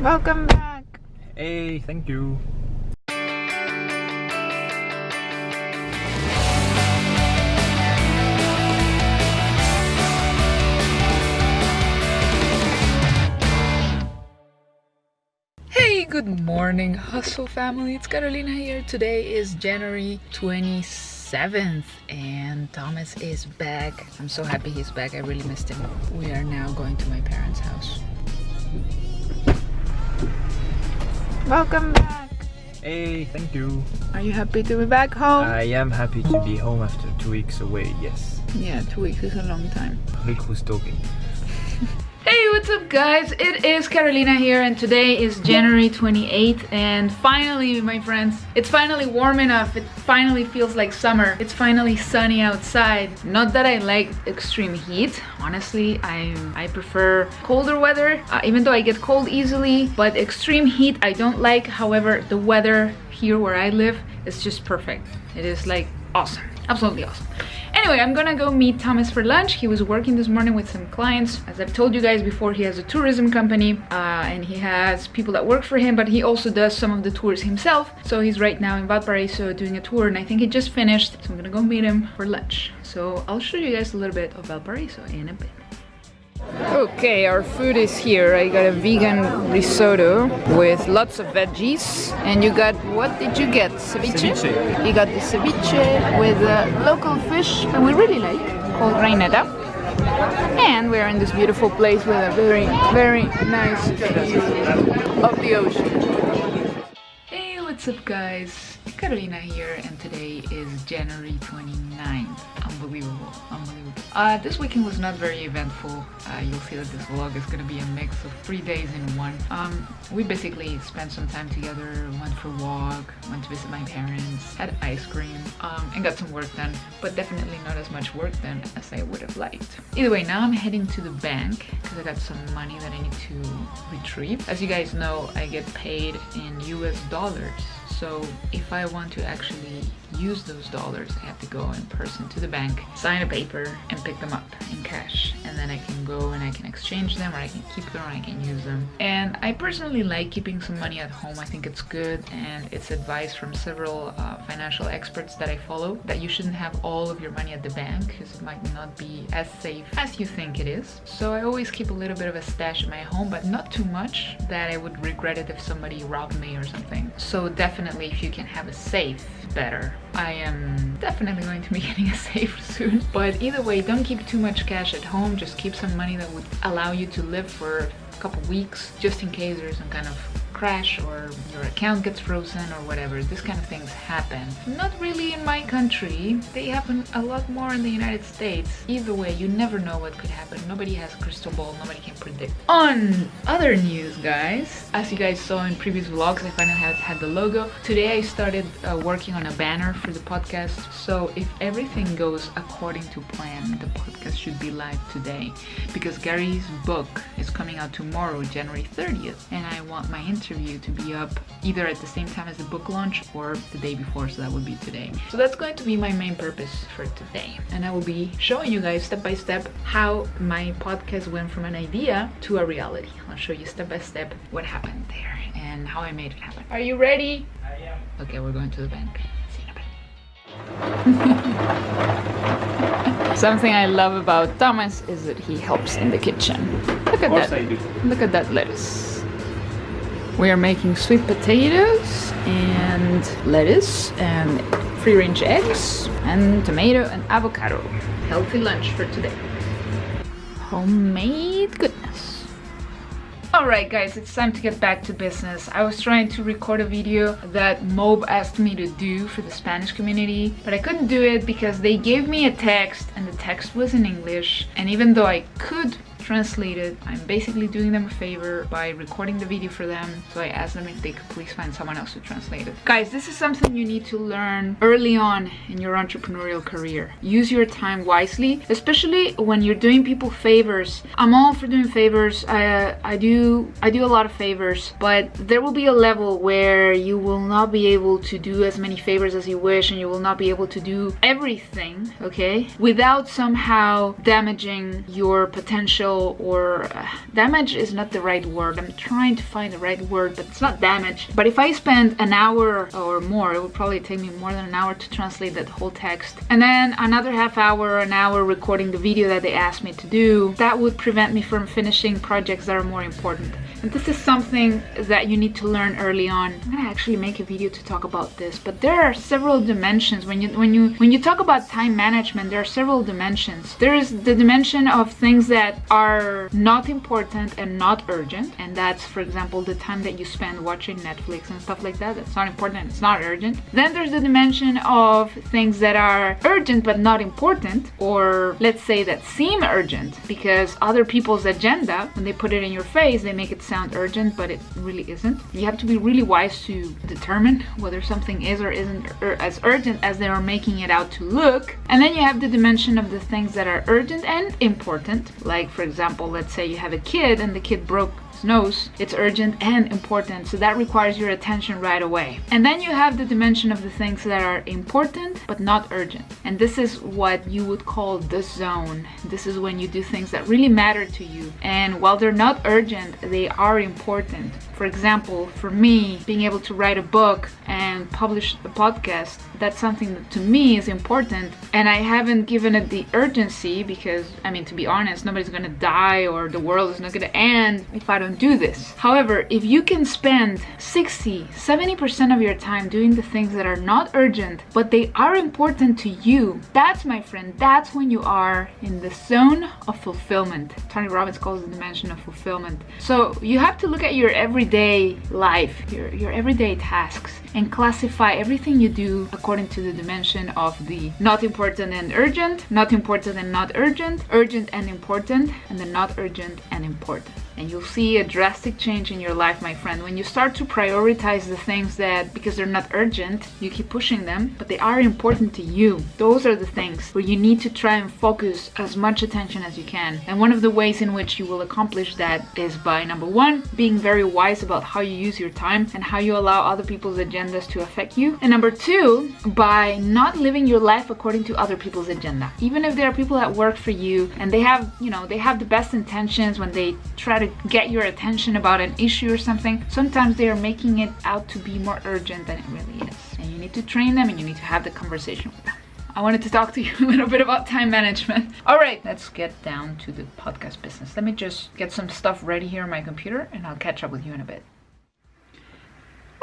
Welcome back. Hey, thank you. Hey, good morning, Hustle family. It's Carolina here. Today is January 27th and Thomas is back. I'm so happy he's back. I really missed him. We are now going to my parents' house. Welcome back. Hey, thank you. Are you happy to be back home? I am happy to be home after 2 weeks away, yes. Yeah, 2 weeks is a long time. Look who's talking. Hey, what's up guys? It is Carolina here and today is January 28th and finally, my friends, it's finally warm enough. It finally feels like summer. It's finally sunny outside. Not that I like extreme heat. Honestly, I prefer colder weather, even though I get cold easily, but extreme heat I don't like. However, the weather here where I live is just perfect. It is like awesome. Absolutely awesome. Anyway, I'm gonna go meet Thomas for lunch. He was working this morning with some clients. As I've told you guys before, he has a tourism company and he has people that work for him, but he also does some of the tours himself. So he's right now in Valparaiso doing a tour and I think he just finished. So I'm gonna go meet him for lunch. So I'll show you guys a little bit of Valparaiso in a bit. Okay, our food is here. I got a vegan risotto with lots of veggies. And you got, what did you get? Ceviche? Ceviche. You got the ceviche with local fish that we really like, called reineta. And we're in this beautiful place with a very, very nice view of the ocean. Hey, what's up guys? Carolina here and today is January 29th. Unbelievable, unbelievable. This weekend was not very eventful. You'll see that this vlog is gonna be a mix of 3 days in one. We basically spent some time together, went for a walk, went to visit my parents, had ice cream, and got some work done, but definitely not as much work done as I would have liked. Either way, now I'm heading to the bank because I got some money that I need to retrieve. As you guys know, I get paid in US dollars. So if I want to actually use those dollars, I have to go in person to the bank, sign a paper, and pick them up in cash. And then I can go and I can exchange them, or I can keep them, or I can use them. And I personally like keeping some money at home. I think it's good, and it's advice from several financial experts that I follow, that you shouldn't have all of your money at the bank because it might not be as safe as you think it is. So I always keep a little bit of a stash at my home, but not too much that I would regret it if somebody robbed me or something. So definitely if you can have a safe, better. I am definitely going to be getting a safe soon, but either way, don't keep too much cash at home. Just keep some money that would allow you to live for a couple weeks, just in case there's some kind of crash or your account gets frozen or whatever. This kind of things happen. Not really in my country. They happen a lot more in the United States. Either way, you never know what could happen. Nobody has a crystal ball. Nobody can predict. On other news, guys, as you guys saw in previous vlogs, I finally had the logo. Today I started working on a banner for the podcast. So if everything goes according to plan, the podcast should be live today because Gary's book is coming out tomorrow, January 30th, and I want my interview to be up either at the same time as the book launch or the day before, so that would be today. So that's going to be my main purpose for today, and I will be showing you guys step by step how my podcast went from an idea to a reality. I'll show you step by step what happened there and how I made it happen. Are you ready? I am. Okay, we're going to the bank. See you in a bit. Something I love about Thomas is that he helps in the kitchen. Look at that. I do. Look at that lettuce. We are making sweet potatoes and lettuce and free-range eggs and tomato and avocado. Healthy lunch for today. Homemade goodness. Alright guys, it's time to get back to business. I was trying to record a video that Mob asked me to do for the Spanish community, but I couldn't do it because they gave me a text and the text was in English, and even though I could translated. I'm basically doing them a favor by recording the video for them, so I asked them if they could please find someone else to translate it. Guys, this is something you need to learn early on in your entrepreneurial career. Use your time wisely, especially when you're doing people favors. I'm all for doing favors. I do a lot of favors, but there will be a level where you will not be able to do as many favors as you wish, and you will not be able to do everything, okay, without somehow damaging your potential feel, or damage is not the right word. I'm trying to find the right word, but it's not damage. But if I spend an hour or more, it would probably take me more than an hour to translate that whole text, and then another half hour, an hour recording the video that they asked me to do, that would prevent me from finishing projects that are more important. And this is something that you need to learn early on. I'm gonna actually make a video to talk about this, but there are several dimensions. When you talk about time management, there are several dimensions. There is the dimension of things that are not important and not urgent, and that's, for example, the time that you spend watching Netflix and stuff like that. That's not important, it's not urgent. Then there's the dimension of things that are urgent but not important, or let's say that seem urgent because other people's agenda, when they put it in your face, they make it sound urgent, but it really isn't. You have to be really wise to determine whether something is or isn't as urgent as they are making it out to look. And then you have the dimension of the things that are urgent and important. Like, for example, let's say you have a kid and the kid broke his nose. It's urgent and important, so that requires your attention right away. And then you have the dimension of the things that are important but not urgent. And this is what you would call the zone. This is when you do things that really matter to you. And while they're not urgent, they are important. For example, for me, being able to write a book and publish a podcast, that's something that to me is important. And I haven't given it the urgency because, I mean, to be honest, nobody's gonna die or the world is not gonna end if I don't do this. However, if you can spend 60-70% of your time doing the things that are not urgent, but they are important to you, that's, my friend, that's when you are in the zone of fulfillment. Tony Robbins calls it the dimension of fulfillment. So you have to look at your everyday life, your everyday tasks, and classify everything you do according to the dimension of the not important and urgent, not important and not urgent, urgent and important, and the not urgent and important. And you'll see a drastic change in your life, my friend, when you start to prioritize the things that, because they're not urgent, you keep pushing them, but they are important to you. Those are the things where you need to try and focus as much attention as you can. And one of the ways in which you will accomplish that is by, number one, being very wise about how you use your time and how you allow other people's agendas to affect you. And number two, by not living your life according to other people's agenda. Even if there are people that work for you and they have, they have the best intentions when they try to get your attention about an issue or something, sometimes they are making it out to be more urgent than it really is. And you need to train them and you need to have the conversation with them. I wanted to talk to you a little bit about time management. All right, let's get down to the podcast business. Let me just get some stuff ready here on my computer and I'll catch up with you in a bit.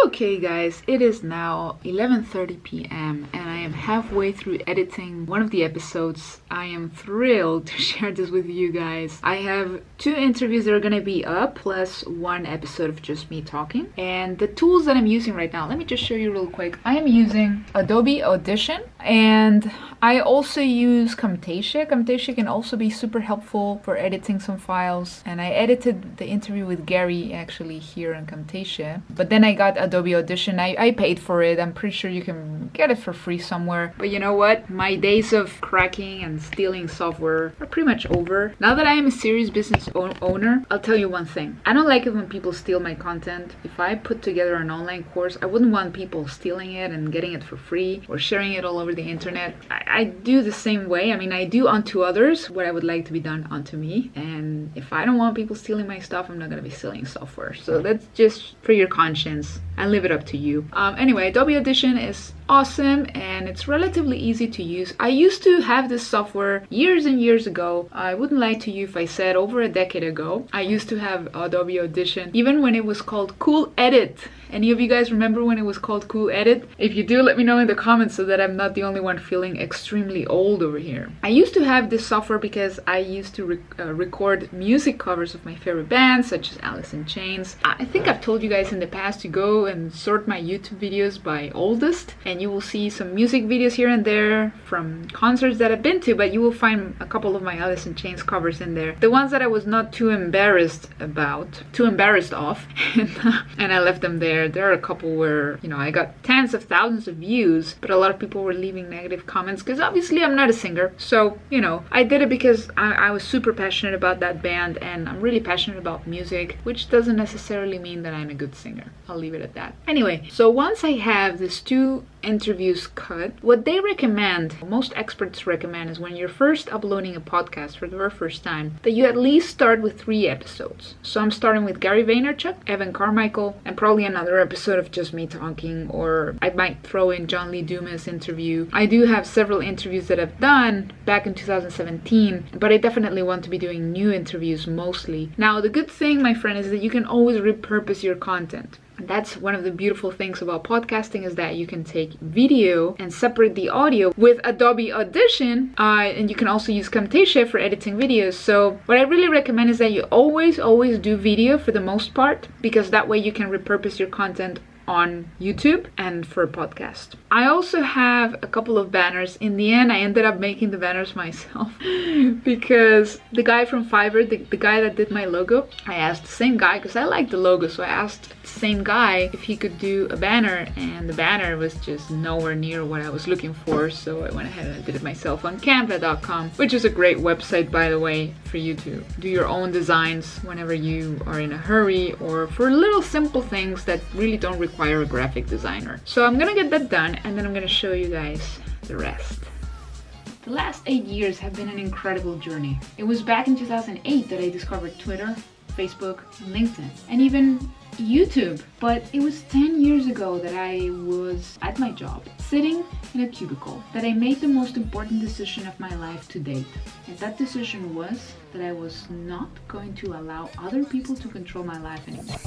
Okay guys, it is now 11:30 p.m. and I am halfway through editing one of the episodes. I am thrilled to share this with you guys. I have 2 interviews that are gonna be up, plus 1 episode of just me talking. And the tools that I'm using right now, let me just show you real quick. I am using Adobe Audition and I also use Camtasia. Camtasia can also be super helpful for editing some files. And I edited the interview with Gary actually here on Camtasia. But then I got Adobe Audition. I paid for it. I'm pretty sure you can get it for free somewhere. But you know what? My days of cracking and stealing software are pretty much over. Now that I am a serious business owner, I'll tell you one thing. I don't like it when people steal my content. If I put together an online course, I wouldn't want people stealing it and getting it for free or sharing it all over the internet. I do the same way. I mean, I do unto others what I would like to be done unto me. And if I don't want people stealing my stuff, I'm not going to be stealing software. So that's just for your conscience. I leave it up to you. Anyway, Adobe Audition is awesome and it's relatively easy to use. I used to have this software years and years ago. I wouldn't lie to you if I said over a decade ago. I used to have Adobe Audition even when it was called Cool Edit. Any of you guys remember when it was called Cool Edit? If you do, let me know in the comments so that I'm not the only one feeling extremely old over here. I used to have this software because I used to record music covers of my favorite bands such as Alice in Chains. I think I've told you guys in the past to go and sort my YouTube videos by oldest and you will see some music videos here and there from concerts that I've been to, but you will find a couple of my Alice in Chains covers in there. The ones that I was not too embarrassed of and I left them there. There are a couple where, I got tens of thousands of views, but a lot of people were leaving negative comments because obviously I'm not a singer. So, I did it because I was super passionate about that band and I'm really passionate about music, which doesn't necessarily mean that I'm a good singer. I'll leave it at that. Anyway, so once I have these 2 interviews cut. What they recommend, most experts recommend, is when you're first uploading a podcast for the very first time, that you at least start with 3 episodes. So I'm starting with Gary Vaynerchuk, Evan Carmichael, and probably another episode of just me talking, or I might throw in John Lee Dumas interview. I do have several interviews that I've done back in 2017, but I definitely want to be doing new interviews mostly. Now, the good thing, my friend, is that you can always repurpose your content. That's one of the beautiful things about podcasting, is that you can take video and separate the audio with Adobe Audition, and you can also use Camtasia for editing videos. So what I really recommend is that you always do video for the most part, because that way you can repurpose your content on YouTube and for a podcast. I also have a couple of banners. In the end, I ended up making the banners myself because the guy from Fiverr, the guy that did my logo, I asked the same guy, because I like the logo, so I asked the same guy if he could do a banner, and the banner was just nowhere near what I was looking for, so I went ahead and I did it myself on Canva.com, which is a great website, by the way, for you to do your own designs whenever you are in a hurry, or for little simple things that really don't require a graphic designer. So I'm gonna get that done, and then I'm gonna show you guys the rest. The last 8 years have been an incredible journey. It was back in 2008 that I discovered Twitter, Facebook, LinkedIn, and even YouTube. But it was 10 years ago that I was at my job, sitting in a cubicle, that I made the most important decision of my life to date. And that decision was that I was not going to allow other people to control my life anymore.